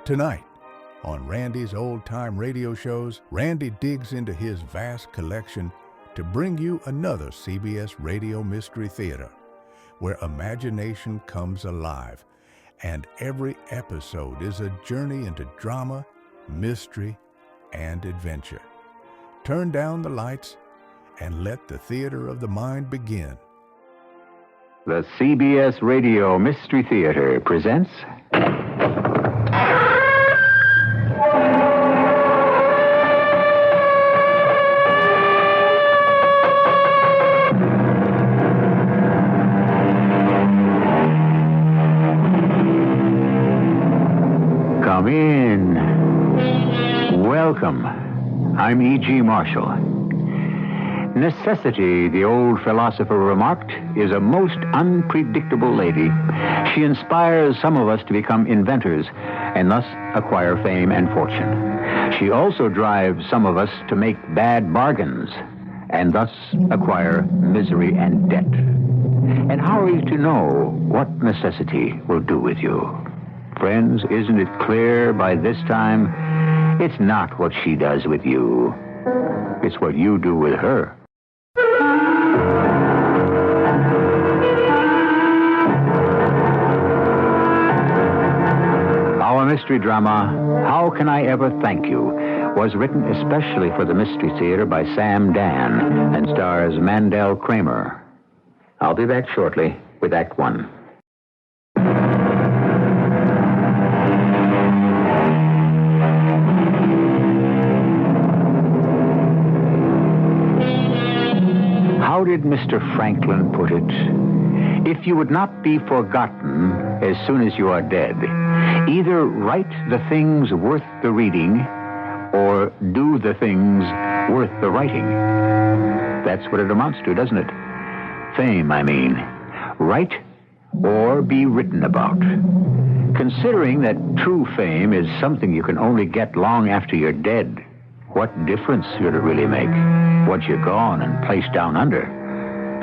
Tonight, on Randy's old-time radio shows, Randy digs into his vast collection to bring you another CBS Radio Mystery Theater, where imagination comes alive, and every episode is a journey into drama, mystery, and adventure. Turn down the lights and let the theater of the mind begin. The CBS Radio Mystery Theater presents... Come in. Welcome. I'm E.G. Marshall. Necessity, the old philosopher remarked, is a most unpredictable lady. She inspires some of us to become inventors and thus acquire fame and fortune. She also drives some of us to make bad bargains and thus acquire misery and debt. And how are you to know what necessity will do with you? Friends, isn't it clear by this time? It's not what she does with you. It's what you do with her. Our mystery drama, How Can I Ever Thank You, was written especially for the Mystery Theater by Sam Dan and stars Mandel Kramer. I'll be back shortly with Act One. How did Mr. Franklin put it? If you would not be forgotten as soon as you are dead, either write the things worth the reading or do the things worth the writing. That's what it amounts to, doesn't it? Fame, I mean. Write or be written about. Considering that true fame is something you can only get long after you're dead, what difference should it really make? Once you're gone and placed down under,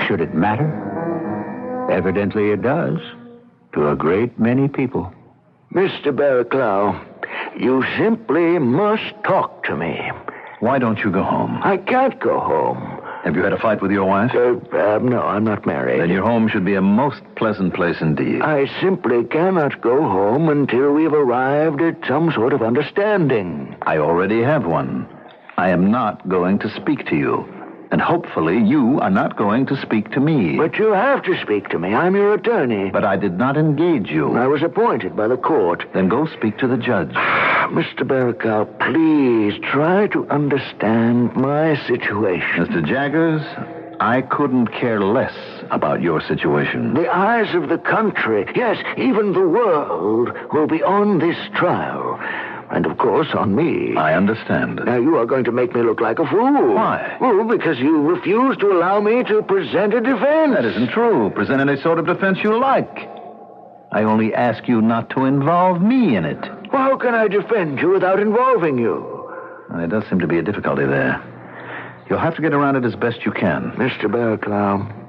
should it matter? Evidently it does, to a great many people. Mr. Barraclough, you simply must talk to me. Why don't you go home? I can't go home. Have you had a fight with your wife? No, I'm not married. Then your home should be a most pleasant place indeed. I simply cannot go home until we've arrived at some sort of understanding. I already have one. I am not going to speak to you. And hopefully you are not going to speak to me. But you have to speak to me. I'm your attorney. But I did not engage you. I was appointed by the court. Then go speak to the judge. Mr. Barraclough, please try to understand my situation. Mr. Jaggers, I couldn't care less about your situation. The eyes of the country, yes, even the world, will be on this trial. And, of course, on me. I understand. Now, you are going to make me look like a fool. Why? Well, because you refuse to allow me to present a defense. That isn't true. Present any sort of defense you like. I only ask you not to involve me in it. Well, how can I defend you without involving you? There does seem to be a difficulty there. You'll have to get around it as best you can. Mr. Barraclough,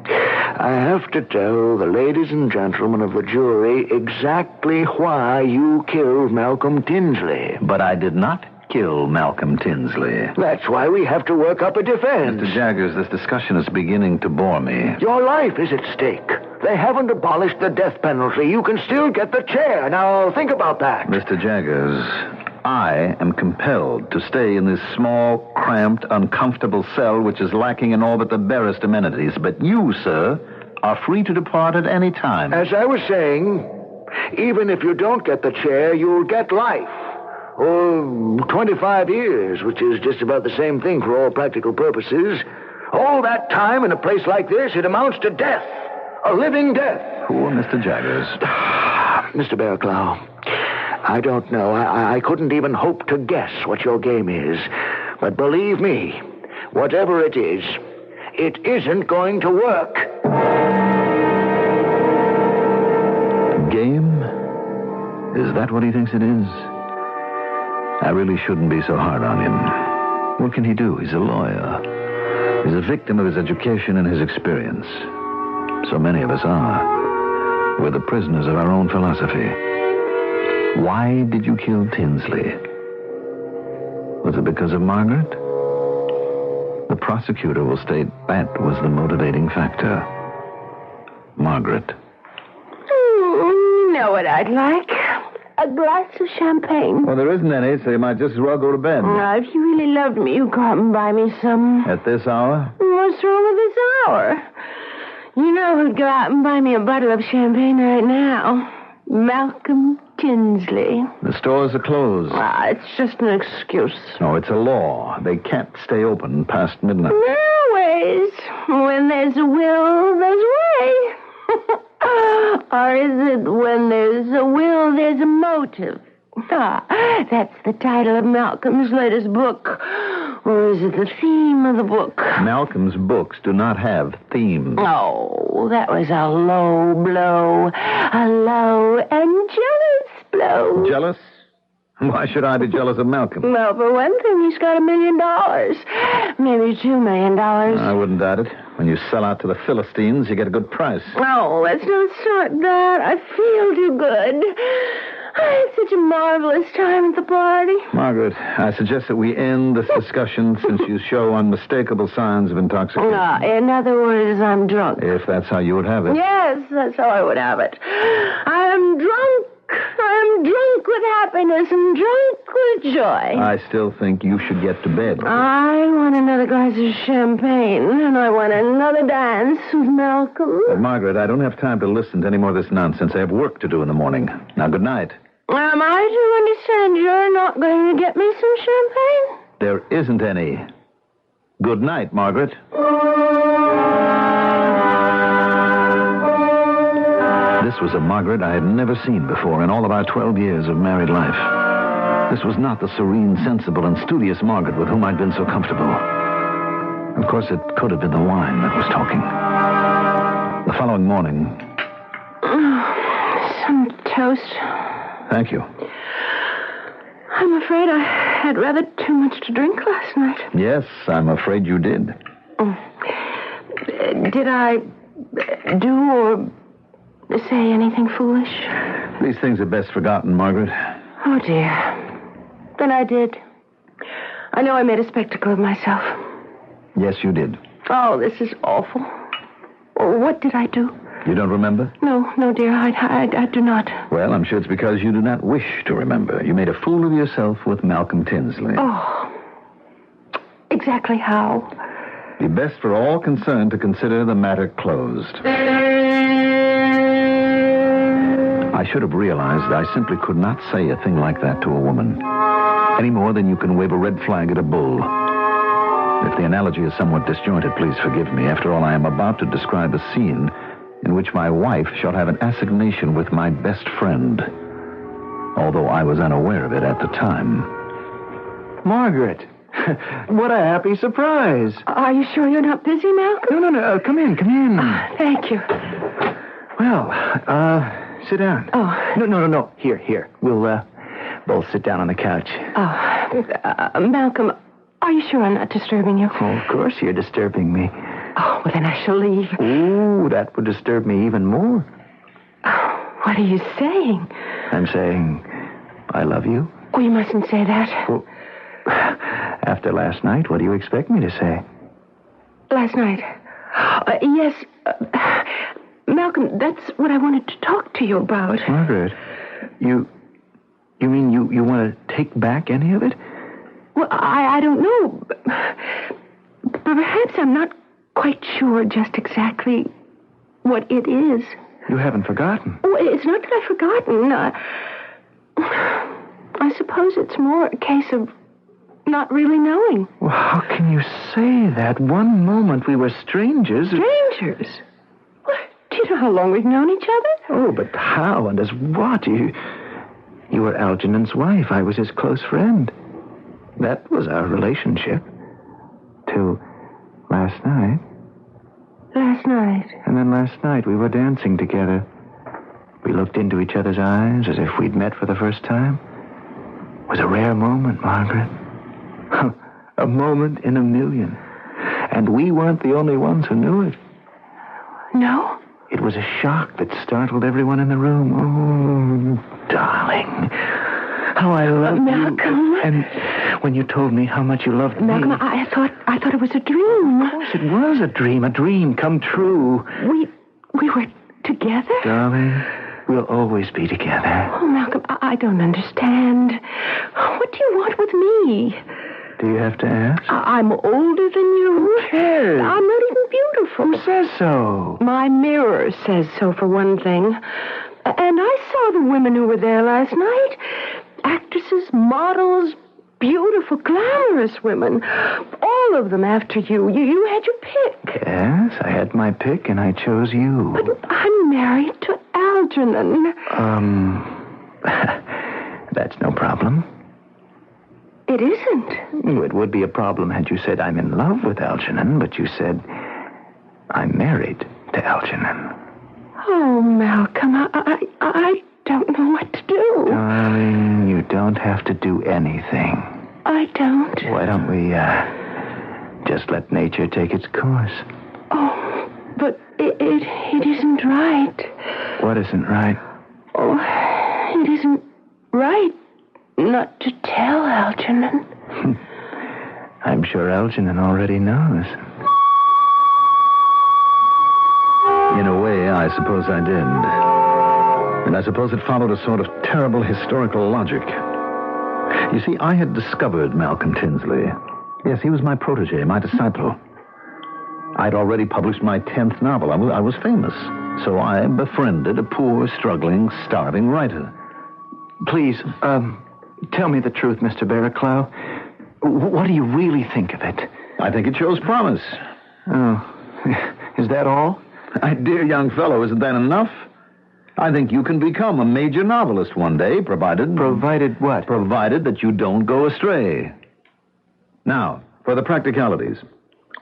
I have to tell the ladies and gentlemen of the jury exactly why you killed Malcolm Tinsley. But I did not kill Malcolm Tinsley. That's why we have to work up a defense. Mr. Jaggers, this discussion is beginning to bore me. Your life is at stake. They haven't abolished the death penalty. You can still get the chair. Now, think about that. Mr. Jaggers, I am compelled to stay in this small, cramped, uncomfortable cell which is lacking in all but the barest amenities. But you, sir, are free to depart at any time. As I was saying, even if you don't get the chair, you'll get life. Or 25 years, which is just about the same thing for all practical purposes. All that time in a place like this, it amounts to death. A living death. Poor Mr. Jaggers. Mr. Barraclough, I don't know. I couldn't even hope to guess what your game is. But believe me, whatever it isn't going to work. Game? Is that what he thinks it is? I really shouldn't be so hard on him. What can he do? He's a lawyer. He's a victim of his education and his experience. So many of us are. We're the prisoners of our own philosophy. Why did you kill Tinsley? Was it because of Margaret? The prosecutor will state that was the motivating factor. Margaret. You know what I'd like? A glass of champagne. Well, there isn't any, so you might just as well go to bed. If you really loved me, you'd go out and buy me some. At this hour? What's wrong with this hour? You know who'd go out and buy me a bottle of champagne right now? Malcolm Tinsley. The stores are closed. It's just an excuse. No, it's a law. They can't stay open past midnight. There are ways. When there's a will, there's a way. Or is it when there's a will, there's a motive? That's the title of Malcolm's latest book. Or is it the theme of the book? Malcolm's books do not have themes. Oh, that was a low blow. A low and jealous blow. Jealous? Why should I be jealous of Malcolm? Well, for one thing, he's got $1 million. Maybe $2 million. I wouldn't doubt it. When you sell out to the Philistines, you get a good price. Oh, let's not start that. I feel too good. I had such a marvelous time at the party. Margaret, I suggest that we end this discussion since you show unmistakable signs of intoxication. In other words, I'm drunk. If that's how you would have it. Yes, that's how I would have it. I'm drunk. I'm drunk with happiness and drunk with joy. I still think you should get to bed. I want another glass of champagne, and I want another dance with Malcolm. But Margaret, I don't have time to listen to any more of this nonsense. I have work to do in the morning. Now, good night. Am I to understand you're not going to get me some champagne? There isn't any. Good night, Margaret. This was a Margaret I had never seen before in all of our 12 years of married life. This was not the serene, sensible, and studious Margaret with whom I'd been so comfortable. Of course, it could have been the wine that was talking. The following morning... Some toast. Thank you. I'm afraid I had rather too much to drink last night. Yes, I'm afraid you did. Did I do or say anything foolish? These things are best forgotten, Margaret. Oh, dear. Then I did. I know I made a spectacle of myself. Yes, you did. Oh, this is awful. What did I do? You don't remember? No, dear, I do not. Well, I'm sure it's because you do not wish to remember. You made a fool of yourself with Malcolm Tinsley. Oh. Exactly how? Be best for all concerned to consider the matter closed. I should have realized I simply could not say a thing like that to a woman. Any more than you can wave a red flag at a bull. If the analogy is somewhat disjointed, please forgive me. After all, I am about to describe a scene in which my wife shall have an assignation with my best friend, although I was unaware of it at the time. Margaret, what a happy surprise. Are you sure you're not busy, Malcolm? No, come in. Thank you. Well, sit down. Oh. No. Here. We'll both sit down on the couch. Oh, Malcolm, are you sure I'm not disturbing you? Oh, of course you're disturbing me. Oh, well, then I shall leave. Ooh, that would disturb me even more. Oh, what are you saying? I'm saying I love you. Oh, you mustn't say that. Well, after last night, what do you expect me to say? Last night? Yes. Malcolm, that's what I wanted to talk to you about. Margaret, you mean you want to take back any of it? Well, I don't know. Perhaps I'm not quite sure just exactly what it is. You haven't forgotten. Oh, it's not that I've forgotten. I suppose it's more a case of not really knowing. Well, how can you say that? One moment we were strangers. Strangers? What? Do you know how long we've known each other? Oh, but how and as what? You were Algernon's wife. I was his close friend. That was our relationship. Till last night. Last night? And then last night we were dancing together. We looked into each other's eyes as if we'd met for the first time. It was a rare moment, Margaret. A moment in a million. And we weren't the only ones who knew it. No? It was a shock that startled everyone in the room. Oh, darling. how I love Malcolm. you. And when you told me how much you loved Malcolm, me... I thought it was a dream. Of course, it was a dream come true. We were together? Darling, we'll always be together. Oh, Malcolm, I don't understand. What do you want with me? Do you have to ask? I'm older than you. Who cares? I'm not even beautiful. Who says so? My mirror says so, for one thing. And I saw the women who were there last night. Actresses, models, beautiful, glamorous women. All of them after you. You had your pick. Yes, I had my pick, and I chose you. But I'm married to Algernon. That's no problem. It isn't. It would be a problem had you said I'm in love with Algernon, but you said I'm married to Algernon. Oh, Malcolm, I don't know what to do. Darling, you don't have to do anything. I don't. Why don't we, just let nature take its course? Oh, but it isn't right. What isn't right? Oh, it isn't right not to tell Algernon. I'm sure Algernon already knows. In a way, I suppose I did. And I suppose it followed a sort of terrible historical logic. You see, I had discovered Malcolm Tinsley. Yes, he was my protege, my disciple. I'd already published my 10th novel. I was famous. So I befriended a poor, struggling, starving writer. Please, tell me the truth, Mr. Barraclough. What do you really think of it? I think it shows promise. Oh, is that all? My dear young fellow, isn't that enough? I think you can become a major novelist one day, provided... Provided what? Provided that you don't go astray. Now, for the practicalities.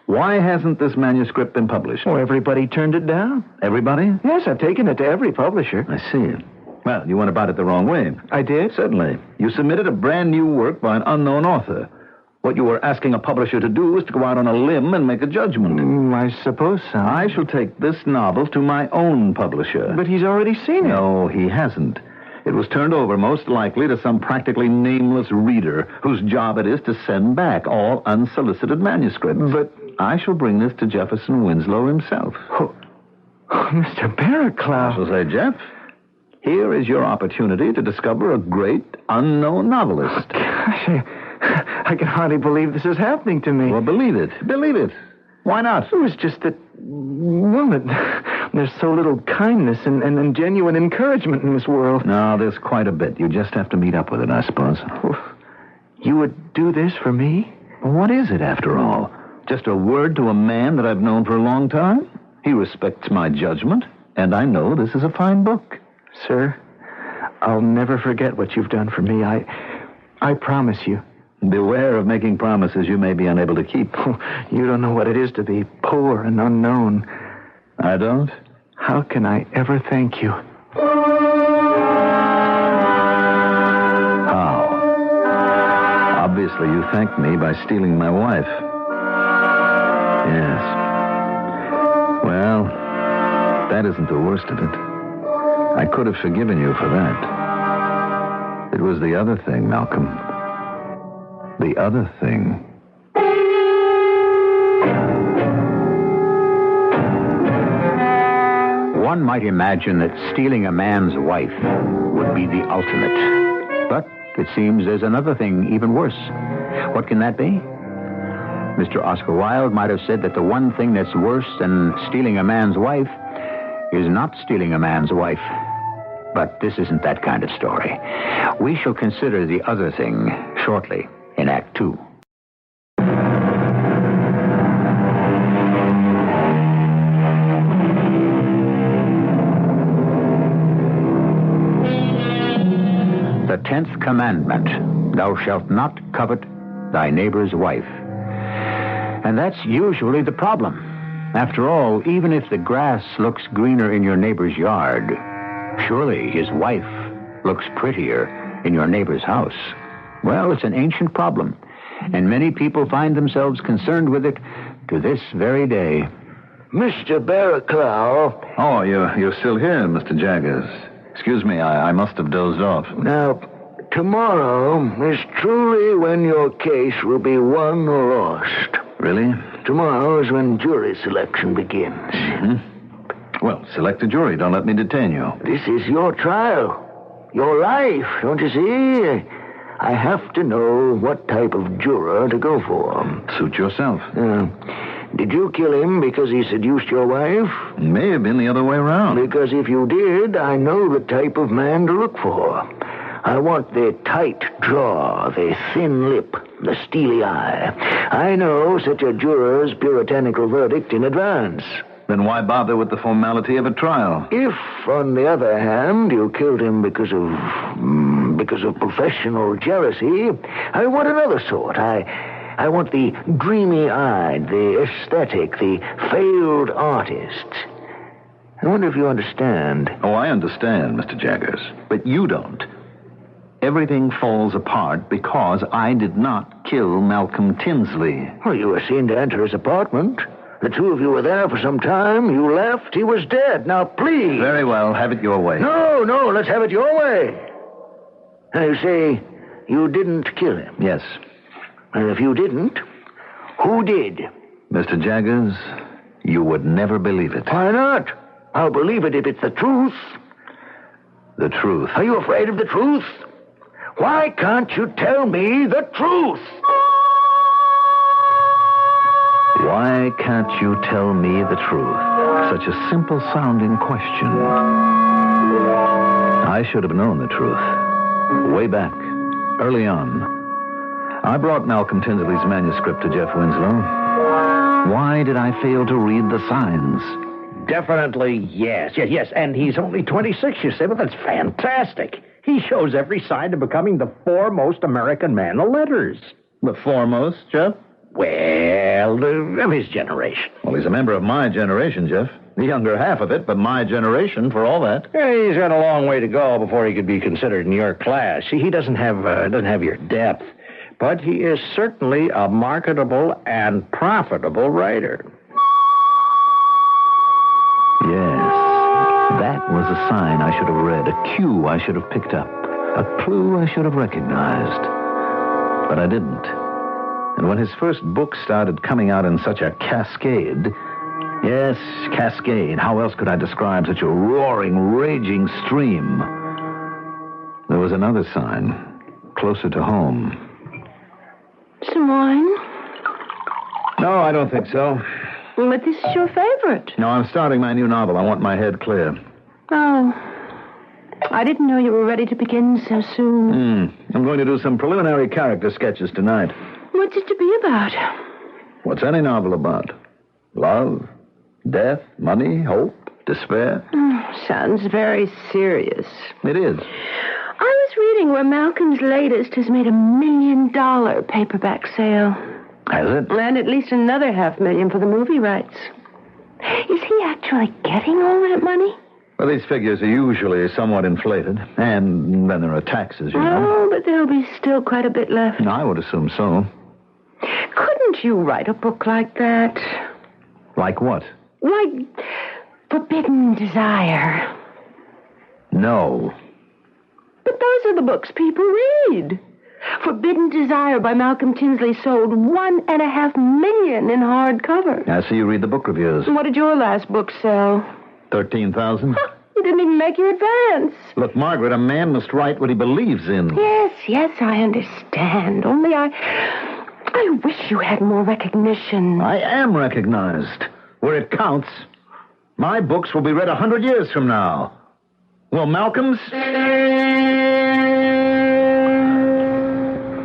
Why hasn't this manuscript been published? Oh, everybody turned it down. Everybody? Yes, I've taken it to every publisher. I see. Well, you went about it the wrong way. I did? Certainly. You submitted a brand new work by an unknown author. What you were asking a publisher to do is to go out on a limb and make a judgment. I suppose so. I shall take this novel to my own publisher. But he's already seen it. No, he hasn't. It was turned over most likely to some practically nameless reader whose job it is to send back all unsolicited manuscripts. But I shall bring this to Jefferson Winslow himself. Oh, Mr. Barraclough. I shall say, Jeff, here is your opportunity to discover a great unknown novelist. Gosh, I can hardly believe this is happening to me. Well, believe it. Believe it. Why not? It was just that, well, there's so little kindness and genuine encouragement in this world. No, there's quite a bit. You just have to meet up with it, I suppose. You would do this for me? Well, what is it, after all? Just a word to a man that I've known for a long time? He respects my judgment, and I know this is a fine book. Sir, I'll never forget what you've done for me. I promise you. Beware of making promises you may be unable to keep. You don't know what it is to be poor and unknown. I don't? How can I ever thank you? How? Obviously, you thanked me by stealing my wife. Yes. Well, that isn't the worst of it. I could have forgiven you for that. It was the other thing, Malcolm. The other thing. One might imagine that stealing a man's wife would be the ultimate. But it seems there's another thing even worse. What can that be? Mr. Oscar Wilde might have said that the one thing that's worse than stealing a man's wife is not stealing a man's wife. But this isn't that kind of story. We shall consider the other thing shortly in Act 2. The 10th commandment, thou shalt not covet thy neighbor's wife. And that's usually the problem. After all, even if the grass looks greener in your neighbor's yard, surely his wife looks prettier in your neighbor's house. Well, it's an ancient problem, and many people find themselves concerned with it to this very day. Mr. Barraclough. Oh, you're still here, Mr. Jaggers. Excuse me, I must have dozed off. Now, tomorrow is truly when your case will be won or lost. Really? Tomorrow is when jury selection begins. Mm-hmm. Well, select a jury. Don't let me detain you. This is your trial. Your life, don't you see? I have to know what type of juror to go for. Suit yourself. Did you kill him because he seduced your wife? It may have been the other way around. Because if you did, I know the type of man to look for. I want the tight jaw, the thin lip, the steely eye. I know such a juror's puritanical verdict in advance. Then why bother with the formality of a trial? If, on the other hand, you killed him because of professional jealousy, I want another sort. I want the dreamy-eyed, the aesthetic, the failed artist. I wonder if you understand. Oh, I understand, Mr. Jaggers. But you don't. Everything falls apart because I did not kill Malcolm Tinsley. Well, you were seen to enter his apartment. The two of you were there for some time. You left. He was dead. Now, please. Very well. Have it your way. No. Let's have it your way. Now, you say you didn't kill him. Yes. And if you didn't, who did? Mr. Jaggers, you would never believe it. Why not? I'll believe it if it's the truth. The truth. Are you afraid of the truth? Why can't you tell me the truth? Why can't you tell me the truth? Such a simple-sounding question. I should have known the truth. Way back, early on. I brought Malcolm Tinsley's manuscript to Jeff Winslow. Why did I fail to read the signs? Definitely yes. And he's only 26, you say? Well, that's fantastic. He shows every sign of becoming the foremost American man of letters. The foremost, Jeff? Well, of his generation. Well, he's a member of my generation, Jeff. The younger half of it, but my generation for all that. Yeah, he's got a long way to go before he could be considered in your class. See, he doesn't have your depth, but he is certainly a marketable and profitable writer. Yes, that was a sign I should have read, a cue I should have picked up, a clue I should have recognized. But I didn't. And when his first book started coming out in such a cascade, yes, cascade, how else could I describe such a roaring, raging stream? There was another sign, closer to home. Some wine? No, I don't think so. But this is your favorite. No, I'm starting my new novel. I want my head clear. Oh. I didn't know you were ready to begin so soon. I'm going to do some preliminary character sketches tonight. What's it to be about? What's any novel about? Love, death, money, hope, despair? Sounds very serious. It is. I was reading where Malcolm's latest has made $1 million paperback sale. Has it? And at least another $500,000 for the movie rights. Is he actually getting all that money? Well, these figures are usually somewhat inflated. And then there are taxes, you know. Oh, but there'll be still quite a bit left. I would assume so. Couldn't you write a book like that? Like what? Like Forbidden Desire. No. But those are the books people read. Forbidden Desire by Malcolm Tinsley sold $1.5 million in hardcover. I see you read the book reviews. What did your last book sell? 13,000? You didn't even make your advance. Look, Margaret, a man must write what he believes in. Yes, I understand. Only I wish you had more recognition. I am recognized. Where it counts. My books will be read 100 years from now. Well, Malcolm's?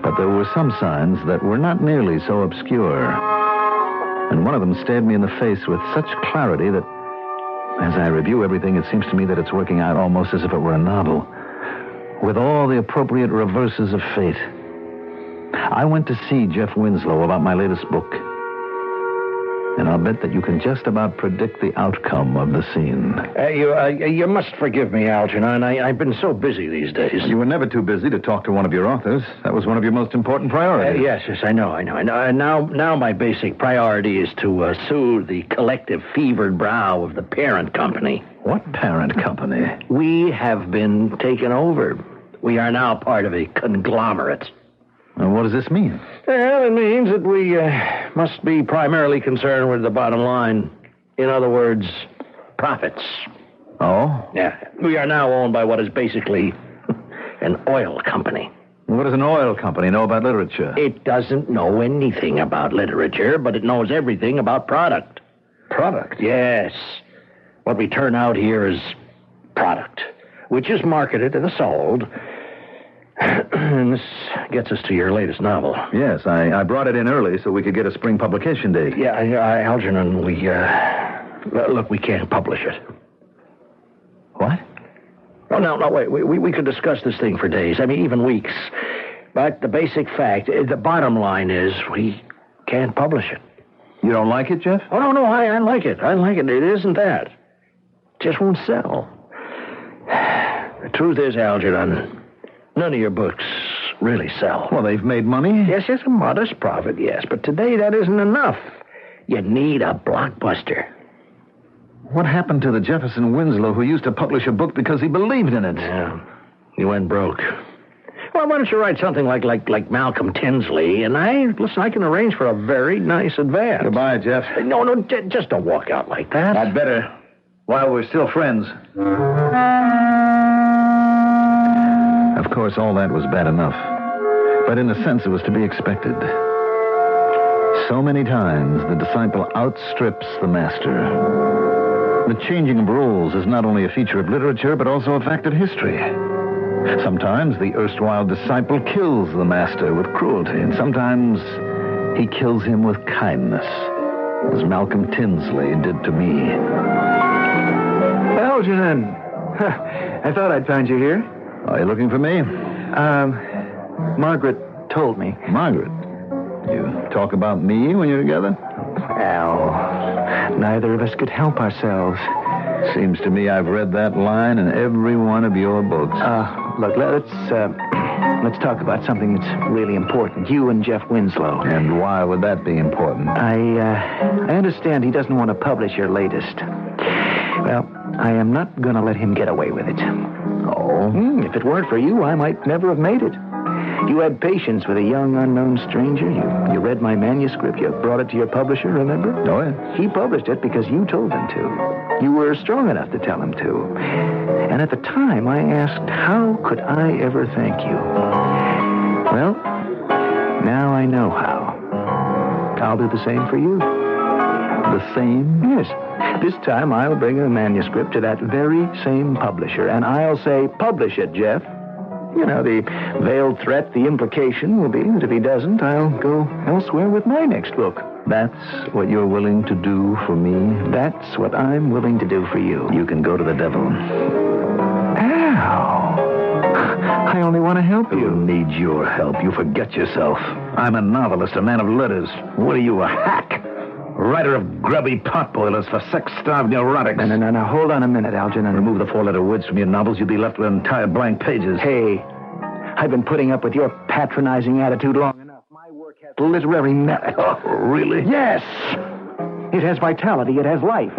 But there were some signs that were not nearly so obscure. And one of them stared me in the face with such clarity that, as I review everything, it seems to me that it's working out almost as if it were a novel, with all the appropriate reverses of fate. I went to see Jeff Winslow about my latest book, and I'll bet that you can just about predict the outcome of the scene. You must forgive me, Algernon. I've been so busy these days. You were never too busy to talk to one of your authors. That was one of your most important priorities. Yes, I know. Now my basic priority is to soothe the collective fevered brow of the parent company. What parent company? We have been taken over. We are now part of a conglomerate. And what does this mean? Well, it means that we must be primarily concerned with the bottom line. In other words, profits. Oh? Yeah. We are now owned by what is basically an oil company. What does an oil company know about literature? It doesn't know anything about literature, but it knows everything about product. Product? Yes. What we turn out here is product, which is marketed and sold. And this gets us to your latest novel. Yes, I brought it in early so we could get a spring publication date. Yeah, Algernon, look, we can't publish it. What? Oh, no, wait. We could discuss this thing for days. I mean, even weeks. But the basic fact, the bottom line is we can't publish it. You don't like it, Jeff? Oh, no, I like it. I like it. It isn't that. It just won't sell. The truth is, Algernon, none of your books really sell. Well, they've made money. Yes, a modest profit, yes. But today that isn't enough. You need a blockbuster. What happened to the Jefferson Winslow who used to publish a book because he believed in it? Yeah, he went broke. Well, why don't you write something like Malcolm Tinsley, and I can arrange for a very nice advance. Goodbye, Jeff. No, just don't walk out like that. I'd better, while we're still friends. Of course, all that was bad enough. But in a sense, it was to be expected. So many times, the disciple outstrips the master. The changing of rules is not only a feature of literature, but also a fact of history. Sometimes the erstwhile disciple kills the master with cruelty, and sometimes he kills him with kindness, as Malcolm Tinsley did to me. Algernon, I thought I'd find you here. Are you looking for me? Margaret told me. Margaret? You talk about me when you're together? Al, neither of us could help ourselves. Seems to me I've read that line in every one of your books. Look, let's talk about something that's really important. You and Jeff Winslow. And why would that be important? I understand he doesn't want to publish your latest. Well, I am not going to let him get away with it. Oh? If it weren't for you, I might never have made it. You had patience with a young, unknown stranger. You read my manuscript. You brought it to your publisher, remember? Oh, yeah. He published it because you told him to. You were strong enough to tell him to. And at the time, I asked, how could I ever thank you? Well, now I know how. I'll do the same for you. The same? Yes. This time, I'll bring a manuscript to that very same publisher, and I'll say, publish it, Jeff. You know, the veiled threat, the implication will be that if he doesn't, I'll go elsewhere with my next book. That's what you're willing to do for me? That's what I'm willing to do for you. You can go to the devil. Al, I only want to help you. Who needs your help? You forget yourself. I'm a novelist, a man of letters. What are you, a hack? Writer of grubby potboilers for sex-starved neurotics. No. Hold on a minute, Algernon. Remove the four-letter words from your novels, you'll be left with entire blank pages. Hey, I've been putting up with your patronizing attitude long enough. My work has literary merit. Oh, really? Yes. It has vitality. It has life.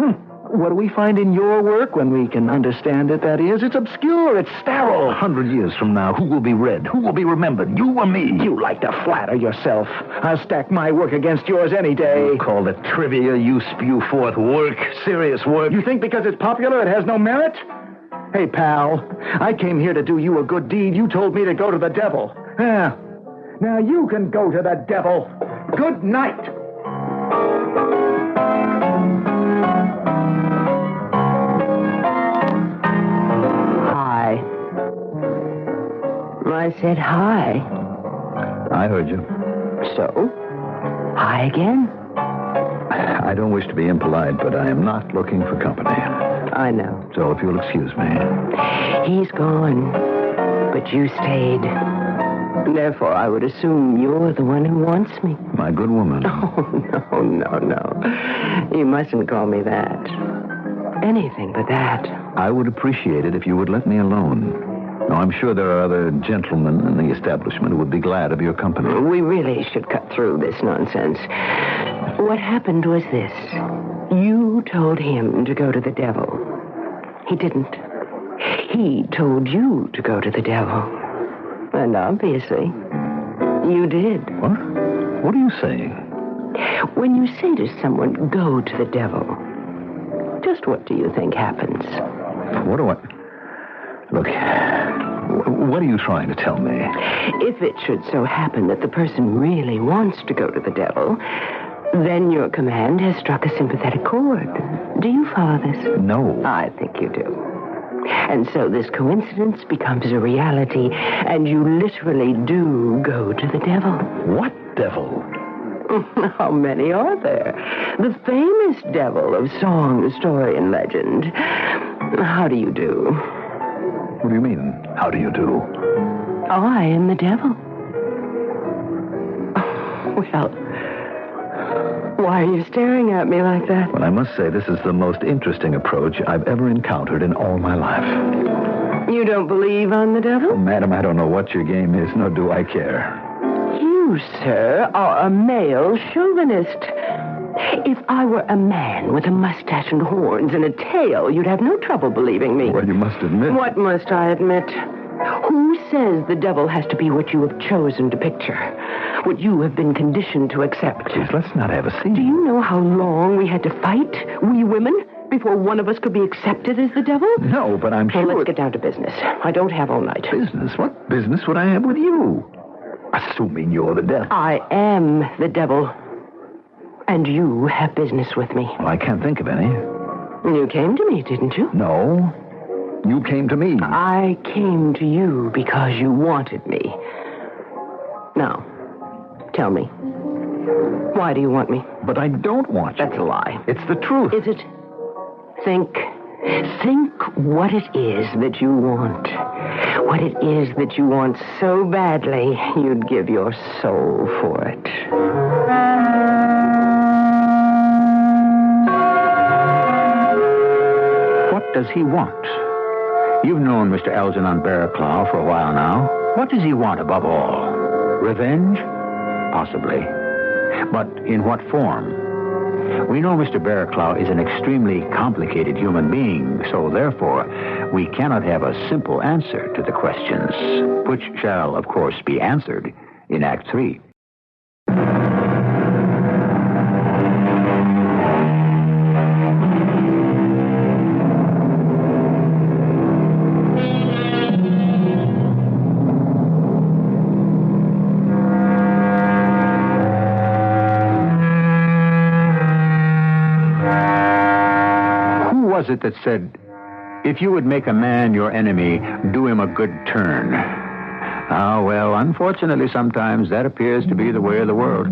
What do we find in your work when we can understand it, that is? It's obscure. It's sterile. 100 years from now, who will be read? Who will be remembered? You or me? You like to flatter yourself. I'll stack my work against yours any day. You call it trivia. You spew forth work, serious work. You think because it's popular it has no merit? Hey, pal, I came here to do you a good deed. You told me to go to the devil. Yeah. Now you can go to the devil. Good night. I said hi. I heard you. So? Hi again? I don't wish to be impolite, but I am not looking for company. I know. So if you'll excuse me. He's gone, but you stayed. Therefore, I would assume you're the one who wants me. My good woman. Oh, no. You mustn't call me that. Anything but that. I would appreciate it if you would let me alone. Now, I'm sure there are other gentlemen in the establishment who would be glad of your company. We really should cut through this nonsense. What happened was this. You told him to go to the devil. He didn't. He told you to go to the devil. And obviously, you did. What? What are you saying? When you say to someone, go to the devil, just what do you think happens? What do I... Look, what are you trying to tell me? If it should so happen that the person really wants to go to the devil, then your command has struck a sympathetic chord. Do you follow this? No. I think you do. And so this coincidence becomes a reality, and you literally do go to the devil. What devil? How many are there? The famous devil of song, story, and legend. How do you do? What do you mean, how do you do? I am the devil. Well, why are you staring at me like that? Well, I must say this is the most interesting approach I've ever encountered in all my life. You don't believe I'm the devil? Oh, madam, I don't know what your game is, nor do I care. You, sir, are a male chauvinist. If I were a man with a mustache and horns and a tail, you'd have no trouble believing me. Well, you must admit... What must I admit? Who says the devil has to be what you have chosen to picture? What you have been conditioned to accept? Please, let's not have a scene. Do you know how long we had to fight, we women, before one of us could be accepted as the devil? No, but I'm sure... Well, let's get down to business. I don't have all night. Business? What business would I have with you? Assuming you're the devil. I am the devil. And you have business with me. Well, I can't think of any. You came to me, didn't you? No. You came to me. I came to you because you wanted me. Now, tell me. Why do you want me? But I don't want you. That's a lie. It's the truth. Is it? Think what it is that you want. What it is that you want so badly, you'd give your soul for it. What does he want? You've known Mr. Algernon Barraclough for a while now. What does he want above all? Revenge? Possibly. But in what form? We know Mr. Barraclough is an extremely complicated human being, so therefore we cannot have a simple answer to the questions, which shall, of course, be answered in Act 3. Was it that said, if you would make a man your enemy, do him a good turn? Ah, well, unfortunately, sometimes that appears to be the way of the world.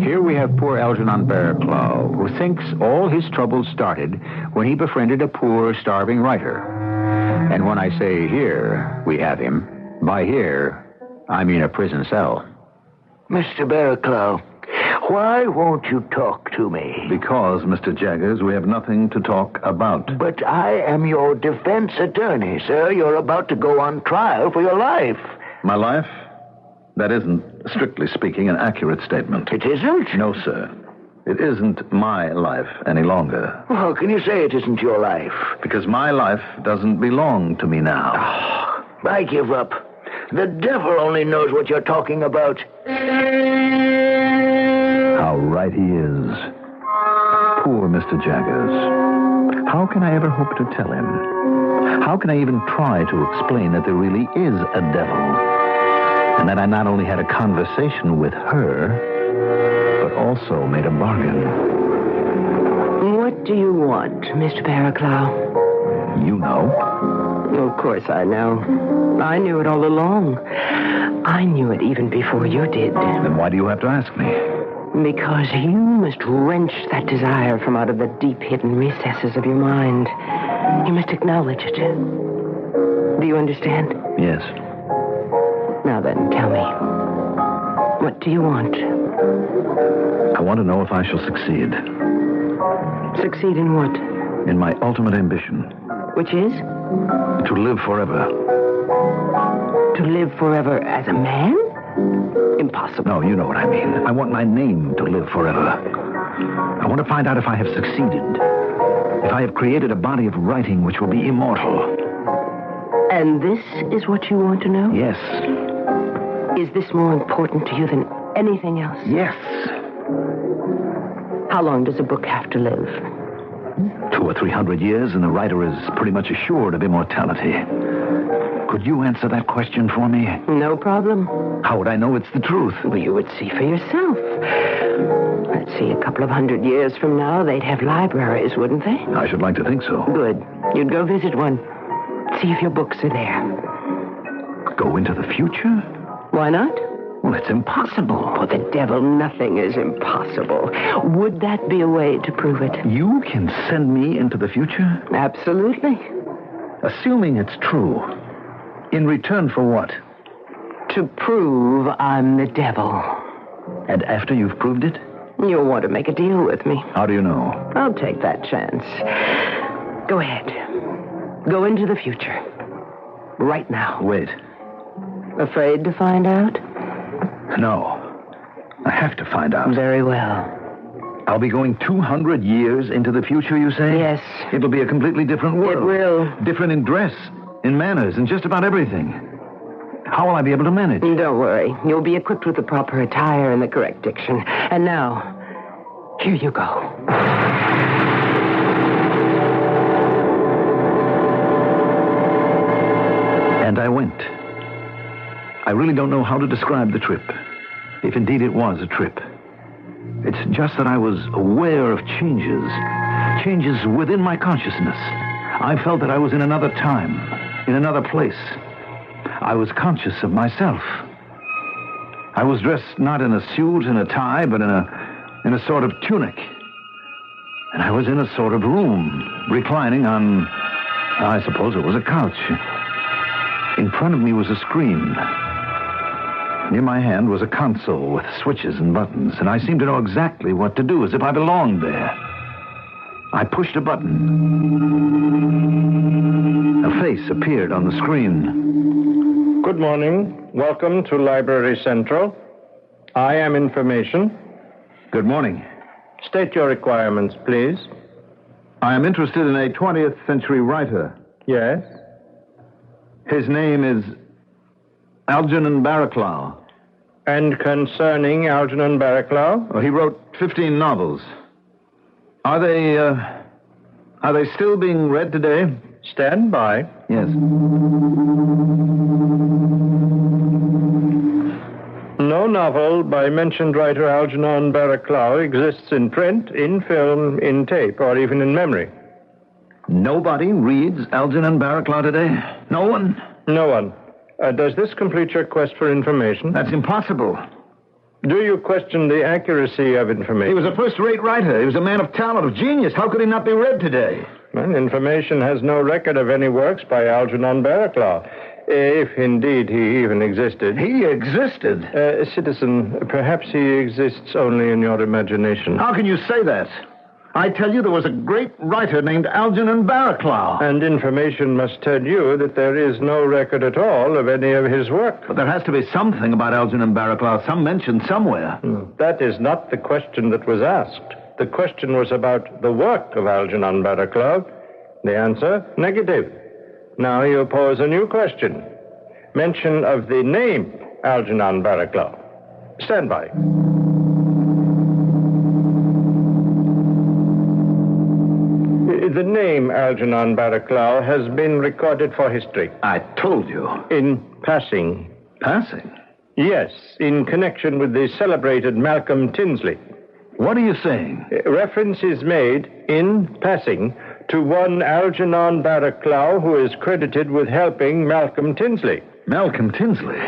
Here we have poor Algernon Barraclough, who thinks all his troubles started when he befriended a poor, starving writer. And when I say here we have him, by here, I mean a prison cell. Mr. Barraclough, why won't you talk to me? Because, Mr. Jaggers, we have nothing to talk about. But I am your defense attorney, sir. You're about to go on trial for your life. My life? That isn't, strictly speaking, an accurate statement. It isn't? No, sir. It isn't my life any longer. Well, how can you say it isn't your life? Because my life doesn't belong to me now. Oh, I give up. The devil only knows what you're talking about. How right he is. Poor Mr. Jaggers. How can I ever hope to tell him? How can I even try to explain that there really is a devil? And that I not only had a conversation with her, but also made a bargain. What do you want, Mr. Barraclough? You know. Of course I know. I knew it all along. I knew it even before you did. Then why do you have to ask me? Because you must wrench that desire from out of the deep hidden recesses of your mind. You must acknowledge it. Do you understand? Yes. Now then, tell me. What do you want? I want to know if I shall succeed. Succeed in what? In my ultimate ambition. Which is? To live forever. To live forever as a man? Impossible. No, you know what I mean. I want my name to live forever. I want to find out if I have succeeded. If I have created a body of writing which will be immortal. And this is what you want to know? Yes. Is this more important to you than anything else? Yes. How long does a book have to live? 200 or 300 years, and the writer is pretty much assured of immortality. Could you answer that question for me? No problem. How would I know it's the truth? Well, you would see for yourself. Let's see, a couple of 100 years from now, they'd have libraries, wouldn't they? I should like to think so. Good. You'd go visit one. See if your books are there. Go into the future? Why not? Well, it's impossible. For the devil, nothing is impossible. Would that be a way to prove it? You can send me into the future? Absolutely. Assuming it's true. In return for what? To prove I'm the devil. And after you've proved it? You'll want to make a deal with me. How do you know? I'll take that chance. Go ahead. Go into the future. Right now. Wait. Afraid to find out? No. I have to find out. Very well. I'll be going 200 years into the future, you say? Yes. It'll be a completely different world. It will. Different in dress, in manners, and just about everything. How will I be able to manage? Don't worry. You'll be equipped with the proper attire and the correct diction. And now, here you go. And I went. I really don't know how to describe the trip, if indeed it was a trip. It's just that I was aware of changes within my consciousness. I felt that I was in another time, in another place. I was conscious of myself. I was dressed not in a suit and a tie, but in a sort of tunic. And I was in a sort of room, reclining on, I suppose it was a couch. In front of me was a screen. Near my hand was a console with switches and buttons, and I seemed to know exactly what to do, as if I belonged there. I pushed a button. A face appeared on the screen. Good morning. Welcome to Library Central. I am Information. Good morning. State your requirements, please. I am interested in a 20th century writer. Yes? His name is Algernon Barraclough. And concerning Algernon Barraclough? Well, he wrote 15 novels. Are they still being read today? Stand by. Yes. No novel by mentioned writer Algernon Barraclough exists in print, in film, in tape, or even in memory. Nobody reads Algernon Barraclough today? No one? No one. Does this complete your quest for information? That's impossible. Do you question the accuracy of information? He was a first-rate writer. He was a man of talent, of genius. How could he not be read today? Well, Information has no record of any works by Algernon Barraclough, if indeed he even existed. He existed? Citizen, perhaps he exists only in your imagination. How can you say that? I tell you, there was a great writer named Algernon Barraclough. And Information must tell you that there is no record at all of any of his work. But there has to be something about Algernon Barraclough, some mention somewhere. That is not the question that was asked. The question was about the work of Algernon Barraclough. The answer, negative. Now you pose a new question. Mention of the name Algernon Barraclough. Stand by. The name Algernon Barraclough has been recorded for history. I told you. In passing. Passing? Yes, in connection with the celebrated Malcolm Tinsley. What are you saying? Reference is made, in passing, to one Algernon Barraclough who is credited with helping Malcolm Tinsley. Malcolm Tinsley?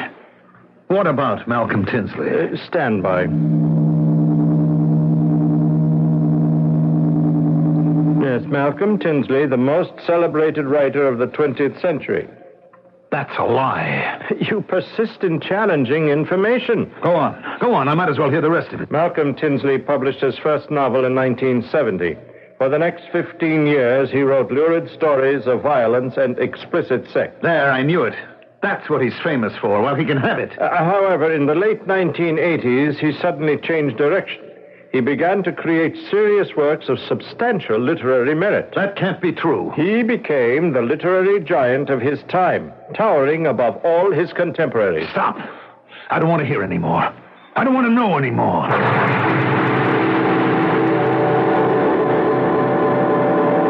What about Malcolm Tinsley? Stand by. Yes, Malcolm Tinsley, the most celebrated writer of the 20th century. That's a lie. You persist in challenging Information. Go on. Go on. I might as well hear the rest of it. Malcolm Tinsley published his first novel in 1970. For the next 15 years, he wrote lurid stories of violence and explicit sex. There, I knew it. That's what he's famous for. Well, he can have it. However, in the late 1980s, he suddenly changed direction. He began to create serious works of substantial literary merit. That can't be true. He became the literary giant of his time, towering above all his contemporaries. Stop. I don't want to hear anymore. I don't want to know anymore.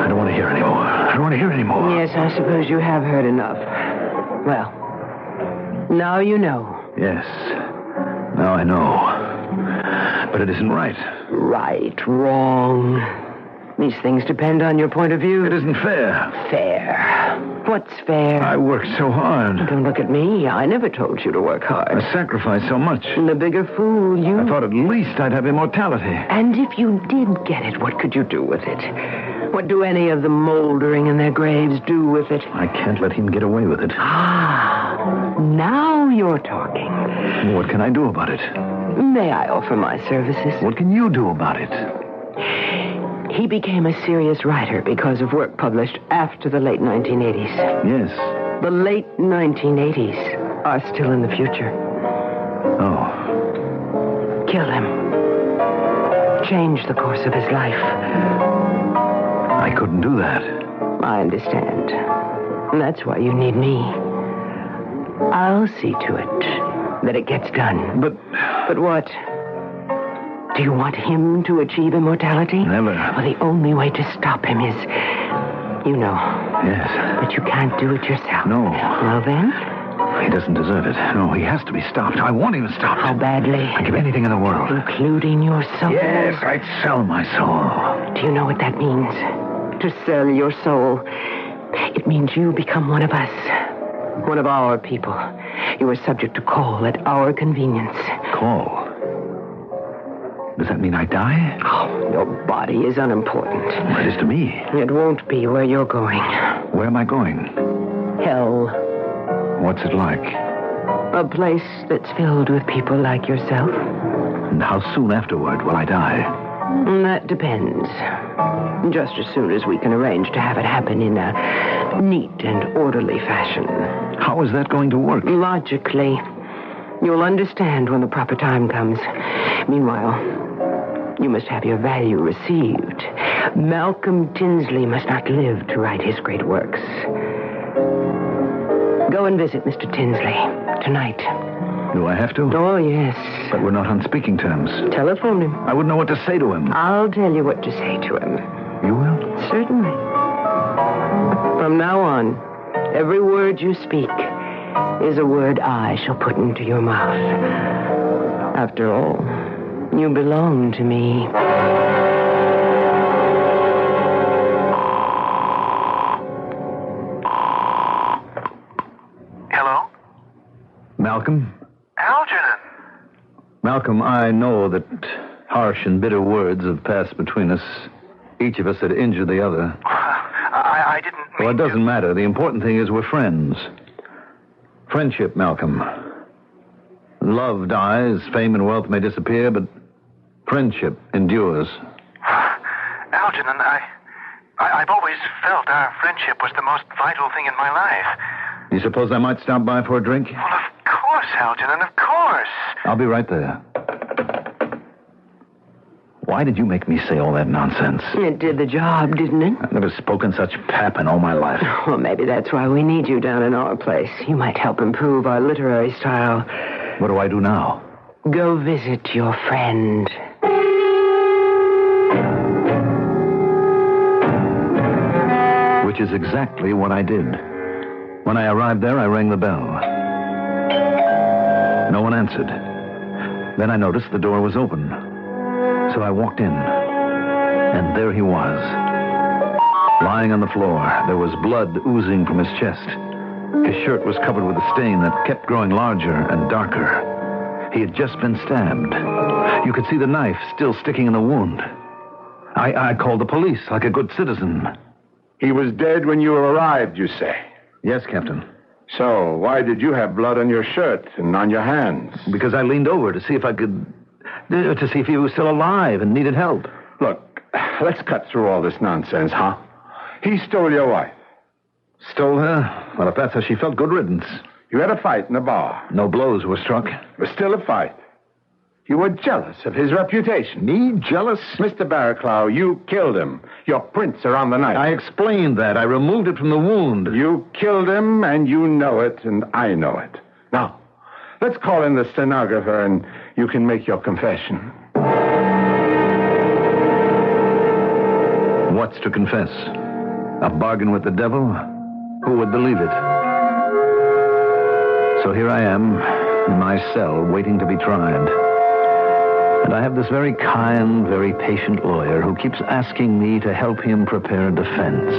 I don't want to hear anymore. I don't want to hear anymore. Yes, I suppose you have heard enough. Well, now you know. Yes. Now I know. But it isn't right. Right, wrong. These things depend on your point of view. It isn't fair. Fair. What's fair? I worked so hard. Don't look at me. I never told you to work hard. I sacrificed so much. The bigger fool you... I thought at least I'd have immortality. And if you did get it, what could you do with it? What do any of the moldering in their graves do with it? I can't let him get away with it. Ah, now you're talking. What can I do about it? May I offer my services? What can you do about it? He became a serious writer because of work published after the late 1980s. Yes. The late 1980s are still in the future. Oh. Kill him. Change the course of his life. I couldn't do that. I understand. That's why you need me. I'll see to it that it gets done. But what? Do you want him to achieve immortality? Never. Well, the only way to stop him is, you know. Yes. But you can't do it yourself. No. Well, then? He doesn't deserve it. No, he has to be stopped. I want him stopped. How badly? I'd give anything in the world. Including your soul? Yes, I'd sell my soul. Do you know what that means? To sell your soul. It means you become one of us. One of our people. You are subject to call at our convenience. Call? Does that mean I die? Oh, your body is unimportant. It is to me. It won't be where you're going. Where am I going? Hell. What's it like? A place that's filled with people like yourself. And how soon afterward will I die? That depends. Just as soon as we can arrange to have it happen in a neat and orderly fashion. How is that going to work? Logically. You'll understand when the proper time comes. Meanwhile, you must have your value received. Malcolm Tinsley must not live to write his great works. Go and visit Mr. Tinsley tonight. Do I have to? Oh, yes. But we're not on speaking terms. Telephone him. I wouldn't know what to say to him. I'll tell you what to say to him. You will? Certainly. From now on, every word you speak is a word I shall put into your mouth. After all, you belong to me. Hello? Malcolm? Algernon. Malcolm, I know that harsh and bitter words have passed between us. Each of us had injured the other. I didn't mean Well, it doesn't matter. The important thing is we're friends. Friendship, Malcolm. Love dies, fame and wealth may disappear, but friendship endures. Algernon, I've always felt our friendship was the most vital thing in my life. You suppose I might stop by for a drink? Well, of course, Algernon, of course. I'll be right there. Why did you make me say all that nonsense? It did the job, didn't it? I've never spoken such pap in all my life. Well, maybe that's why we need you down in our place. You might help improve our literary style. What do I do now? Go visit your friend. Which is exactly what I did. When I arrived there, I rang the bell. No one answered. Then I noticed the door was open. So I walked in. And there he was. Lying on the floor, there was blood oozing from his chest. His shirt was covered with a stain that kept growing larger and darker. He had just been stabbed. You could see the knife still sticking in the wound. I called the police like a good citizen. He was dead when you arrived, you say? Yes, Captain. So, why did you have blood on your shirt and on your hands? Because I leaned over to see if I could... to see if he was still alive and needed help. Look, let's cut through all this nonsense, huh? He stole your wife. Stole her? Well, if that's how she felt, good riddance. You had a fight in the bar. No blows were struck. It was still a fight. You were jealous of his reputation. Me? Jealous? Mr. Barraclough, you killed him. Your prints are on the knife. I explained that. I removed it from the wound. You killed him, and you know it, and I know it. Now, Let's call in the stenographer and you can make your confession. What's to confess? A bargain with the devil? Who would believe it? So here I am, in my cell, waiting to be tried. And I have this very kind, very patient lawyer who keeps asking me to help him prepare a defense.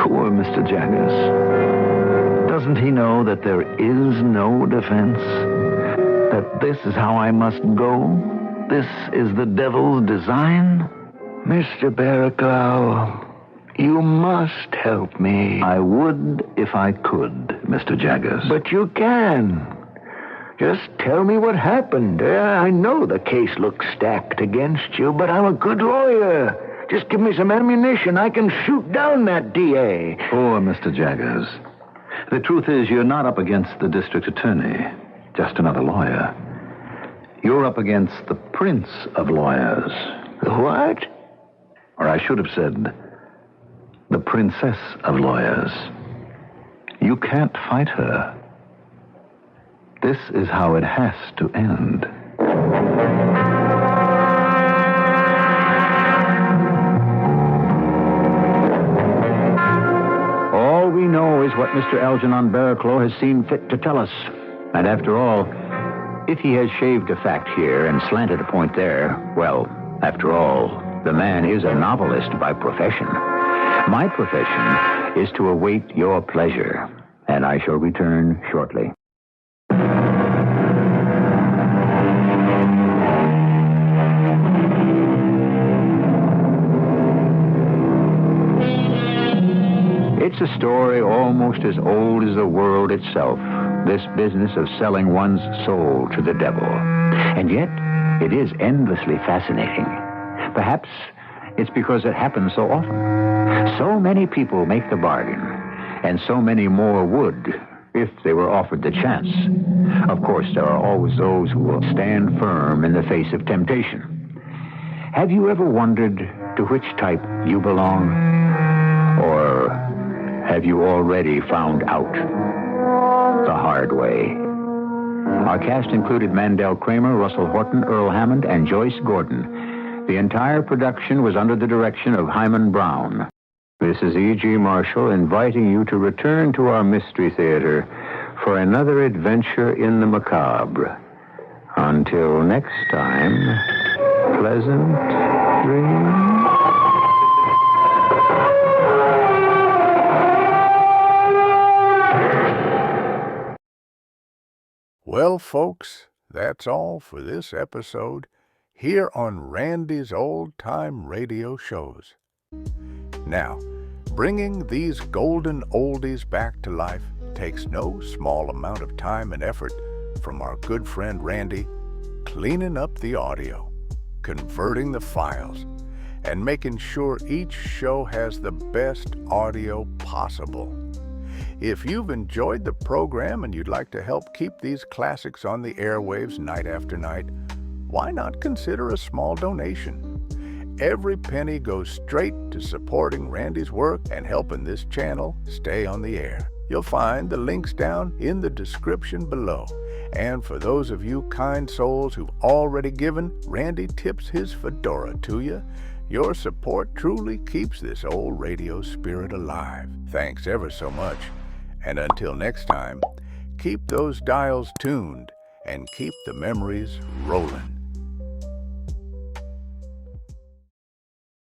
Poor Mr. Jaggers. Doesn't he know that there is no defense? That this is how I must go? This is the devil's design? Mr. Barraclough, you must help me. I would if I could, Mr. Jaggers. But you can. Just tell me what happened. I know the case looks stacked against you, but I'm a good lawyer. Just give me some ammunition. I can shoot down that DA. Poor Mr. Jaggers. The truth is, you're not up against the district attorney, just another lawyer. You're up against the prince of lawyers. The what? Or I should have said, the princess of lawyers. You can't fight her. This is how it has to end. All we know is what Mr. Algernon Barraclough has seen fit to tell us. And after all, if he has shaved a fact here and slanted a point there, well, after all, the man is a novelist by profession. My profession is to await your pleasure, and I shall return shortly. It's a story almost as old as the world itself, this business of selling one's soul to the devil. And yet, it is endlessly fascinating. Perhaps it's because it happens so often. So many people make the bargain, and so many more would if they were offered the chance. Of course, there are always those who will stand firm in the face of temptation. Have you ever wondered to which type you belong? Or have you already found out the hard way? Our cast included Mandel Kramer, Russell Horton, Earl Hammond, and Joyce Gordon. The entire production was under the direction of Hyman Brown. This is E.G. Marshall inviting you to return to our Mystery Theater for another adventure in the macabre. Until next time, pleasant dreams. Well, folks, that's all for this episode here on Randy's Old Time Radio Shows. Now, bringing these golden oldies back to life takes no small amount of time and effort from our good friend Randy, cleaning up the audio, converting the files, and making sure each show has the best audio possible. If you've enjoyed the program and you'd like to help keep these classics on the airwaves night after night, why not consider a small donation? Every penny goes straight to supporting Randy's work and helping this channel stay on the air. You'll find the links down in the description below. And for those of you kind souls who've already given, Randy tips his fedora to you. Your support truly keeps this old radio spirit alive. Thanks ever so much. And until next time, keep those dials tuned and keep the memories rolling.